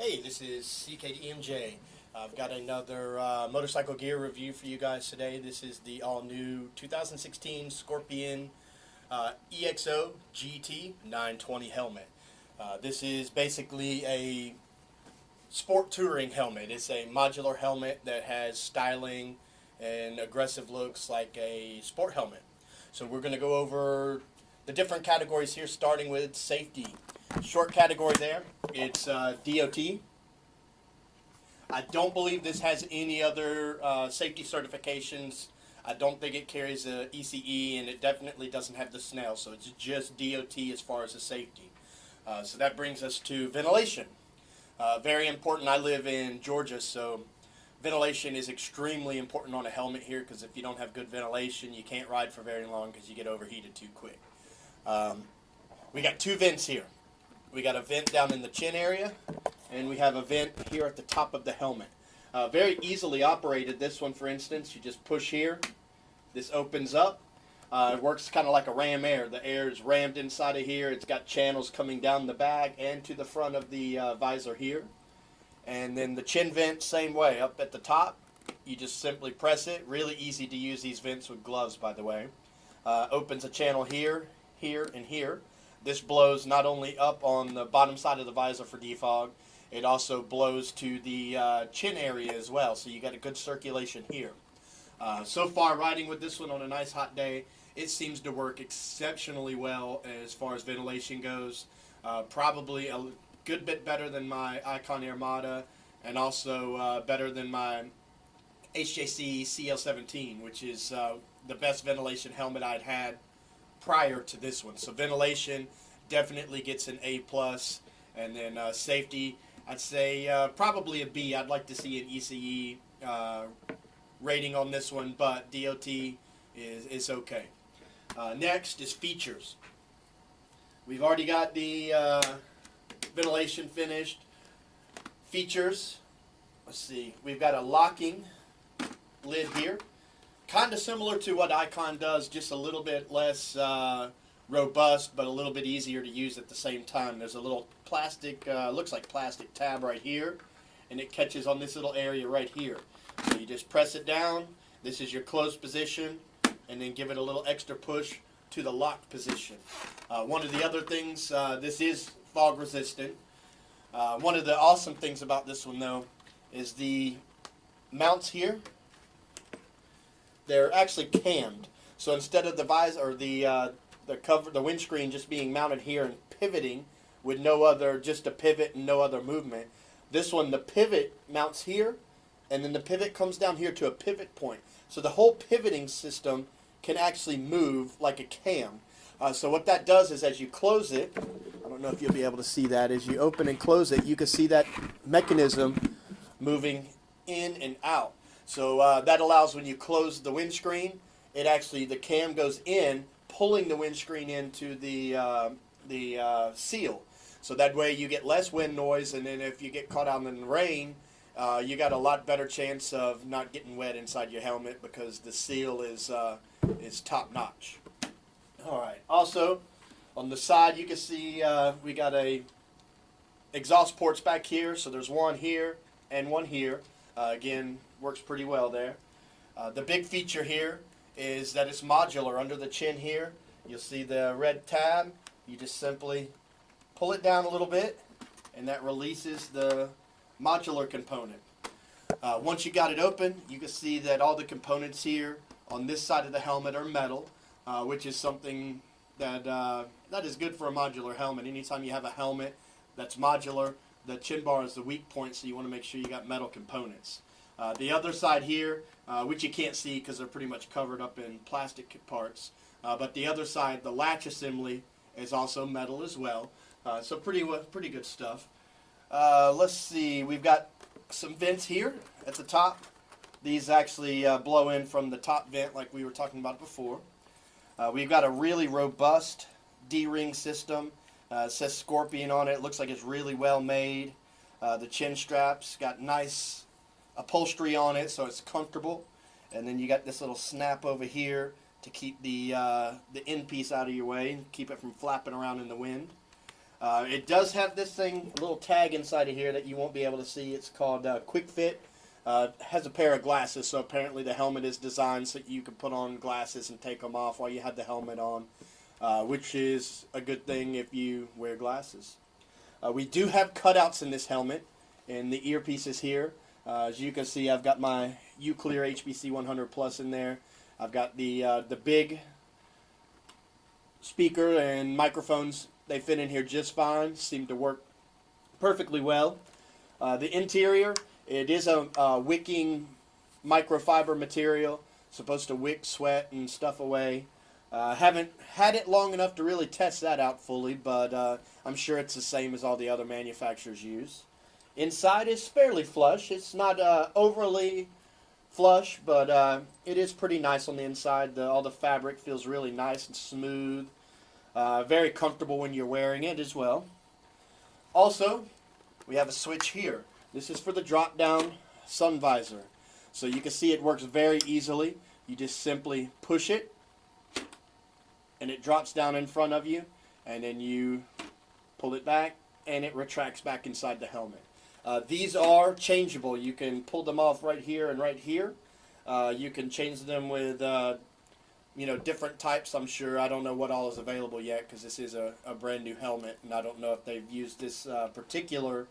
Hey, this is CKDMJ. I've got another motorcycle gear review for you guys today. This is the all-new 2016 Scorpion EXO GT-920 helmet. This is basically a sport touring helmet. It's a modular helmet that has styling and aggressive looks like a sport helmet. So we're going to go over the different categories here, starting with safety. Short category there, it's DOT. I don't believe this has any other safety certifications. I don't think it carries a ECE, and it definitely doesn't have the SNELL, so it's just DOT as far as the safety. So that brings us to ventilation. Very important. I live in Georgia, so ventilation is extremely important on a helmet here, because if you don't have good ventilation, you can't ride for very long because you get overheated too quick. We got two vents here. We got a vent down in the chin area, and we have a vent here at the top of the helmet. Very easily operated. This one, for instance, you just push here. This opens up. It works kind of like a ram air. The air is rammed inside of here. It's got channels coming down the bag and to the front of the visor here. And then the chin vent, same way. Up at the top, you just simply press it. Really easy to use these vents with gloves, by the way. Opens a channel here, here, and here. This blows not only up on the bottom side of the visor for defog, it also blows to the chin area as well, so you got a good circulation here. So far, riding with this one on a nice hot day, it seems to work exceptionally well as far as ventilation goes. Probably a good bit better than my Icon Airmada, and also better than my HJC CL17, which is the best ventilation helmet I'd had prior to this one. So ventilation definitely gets an A+, and then safety, I'd say probably a B. I'd like to see an ECE rating on this one, but DOT is okay. Next is features. We've already got the ventilation finished. Features, let's see, we've got a locking lid here. Kind of similar to what Icon does, just a little bit less robust, but a little bit easier to use at the same time. There's a little plastic, looks like plastic tab right here, and it catches on this little area right here. So you just press it down. This is your closed position, and then give it a little extra push to the locked position. One of the other things, this is fog resistant. One of the awesome things about this one, though, is the mounts here. They're actually cammed. So instead of the visor or the cover, the windscreen just being mounted here and pivoting with no other, just a pivot and no other movement, this one, the pivot mounts here, and then the pivot comes down here to a pivot point. So the whole pivoting system can actually move like a cam. So what that does is, as you close it, I don't know if you'll be able to see that, as you open and close it, you can see that mechanism moving in and out. So that allows, when you close the windscreen, it actually, the cam goes in, pulling the windscreen into the seal. So that way you get less wind noise, and then if you get caught out in the rain, you got a lot better chance of not getting wet inside your helmet, because the seal is top notch. All right. Also, on the side, you can see we got a exhaust ports back here. So there's one here and one here. Again, works pretty well there. The big feature here is that it's modular. Under the chin here, you'll see the red tab. You just simply pull it down a little bit, and that releases the modular component. Once you got it open, you can see that all the components here on this side of the helmet are metal, which is something that that is good for a modular helmet. Anytime you have a helmet that's modular, the chin bar is the weak point, so you want to make sure you got metal components. The other side here, which you can't see because they're pretty much covered up in plastic parts, but the other side, the latch assembly, is also metal as well. So pretty good stuff. Let's see, we've got some vents here at the top. These actually blow in from the top vent like we were talking about before. We've got a really robust D-ring system. It says Scorpion on it. It looks like it's really well made. The chin straps got nice upholstery on it, so it's comfortable. And then you got this little snap over here to keep the end piece out of your way and keep it from flapping around in the wind. It does have this thing, a little tag inside of here that you won't be able to see. It's called Quick Fit. Has a pair of glasses, so apparently the helmet is designed so you can put on glasses and take them off while you have the helmet on, which is a good thing if you wear glasses. We do have cutouts in this helmet, and the earpieces here. As you can see, I've got my Uclear HBC 100 Plus in there. I've got the big speaker and microphones. They fit in here just fine. Seem to work perfectly well. The interior, it is a wicking microfiber material, supposed to wick sweat and stuff away. Haven't had it long enough to really test that out fully, but I'm sure it's the same as all the other manufacturers use. Inside is fairly flush. It's not overly flush, but it is pretty nice on the inside. All the fabric feels really nice and smooth. Very comfortable when you're wearing it as well. Also, we have a switch here. This is for the drop-down sun visor. So you can see it works very easily. You just simply push it, and it drops down in front of you, and then you pull it back, and it retracts back inside the helmet. These are changeable. You can pull them off right here and right here. You can change them with different types, I'm sure. I don't know what all is available yet because this is a brand new helmet, and I don't know if they've used this particular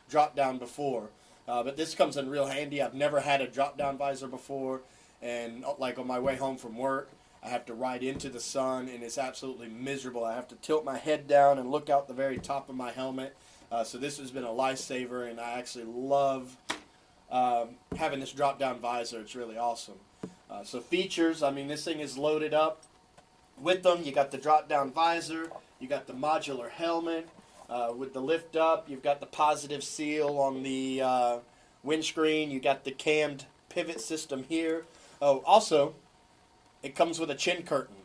drop down before. But this comes in real handy. I've never had a drop down visor before, and like on my way home from work, I have to ride into the sun, and it's absolutely miserable. I have to tilt my head down and look out the very top of my helmet. So this has been a lifesaver, and I actually love having this drop down visor. It's really awesome. So features, I mean, this thing is loaded up with them. You got the drop-down visor. You got the modular helmet with the lift up. You've got the positive seal on the windscreen. You got the cammed pivot system here. Oh, also, it comes with a chin curtain.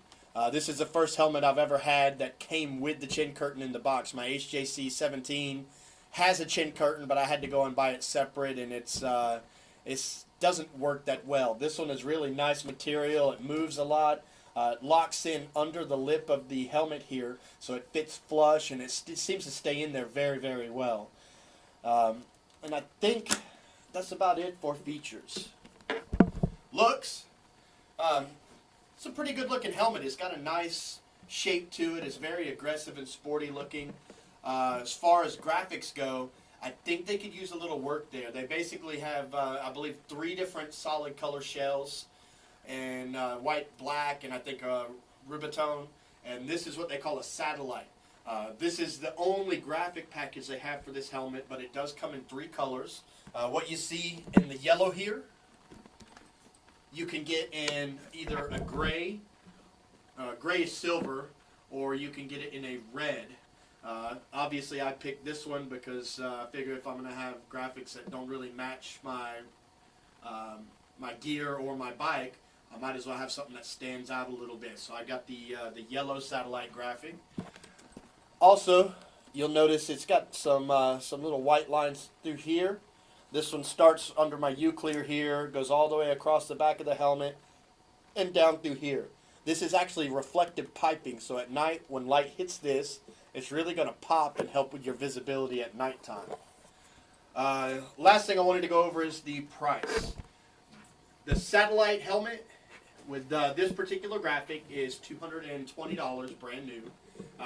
This is the first helmet I've ever had that came with the chin curtain in the box. My HJC 17 has a chin curtain, but I had to go and buy it separate, and it's doesn't work that well. This one is really nice material. It moves a lot. It locks in under the lip of the helmet here, so it fits flush, and it seems to stay in there very, very well. And I think that's about it for features. Looks. It's a pretty good looking helmet. It's got a nice shape to it. It's very aggressive and sporty looking. As far as graphics go, I think they could use a little work there. They basically have, I believe, 3 different solid color shells, and white, black, and I think rubitone. And this is what they call a satellite. This is the only graphic package they have for this helmet, but it does come in 3 colors. What you see in the yellow here, you can get in either a gray, grayish silver, or you can get it in a red. Obviously, I picked this one because I figure if I'm going to have graphics that don't really match my my gear or my bike, I might as well have something that stands out a little bit. So I got the yellow satellite graphic. Also, you'll notice it's got some little white lines through here. This one starts under my Uclear here, goes all the way across the back of the helmet, and down through here. This is actually reflective piping, so at night when light hits this, it's really going to pop and help with your visibility at nighttime. Last thing I wanted to go over is the price. The satellite helmet with this particular graphic is $220 brand new.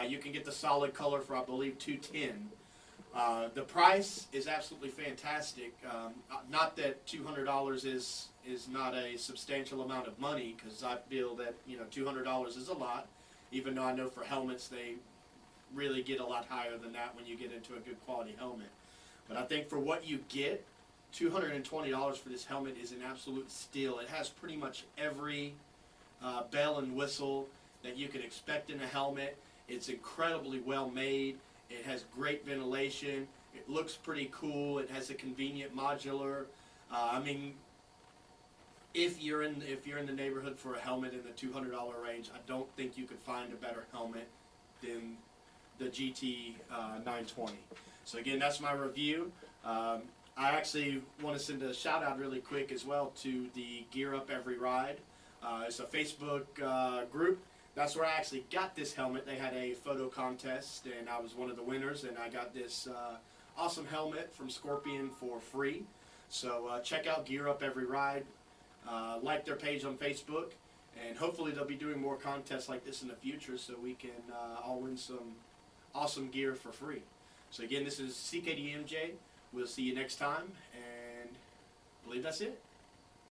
You can get the solid color for, I believe, $210. The price is absolutely fantastic. Not that $200 is not a substantial amount of money, because I feel that $200 is a lot, even though I know for helmets they really get a lot higher than that when you get into a good quality helmet. But I think for what you get, $220 for this helmet is an absolute steal. It has pretty much every bell and whistle that you could expect in a helmet. It's incredibly well made. It has great ventilation. It looks pretty cool. It has a convenient modular. I mean, if you're in the neighborhood for a helmet in the $200 range, I don't think you could find a better helmet than the GT-920. So again, that's my review. I actually want to send a shout out really quick as well to the Gear Up Every Ride. It's a Facebook group That's where I actually got this helmet. They had a photo contest, and I was one of the winners, and I got this awesome helmet from Scorpion for free. So check out Gear Up Every Ride. Like their page on Facebook, and hopefully they'll be doing more contests like this in the future so we can all win some awesome gear for free. So again, this is CKDMJ. We'll see you next time, and I believe that's it.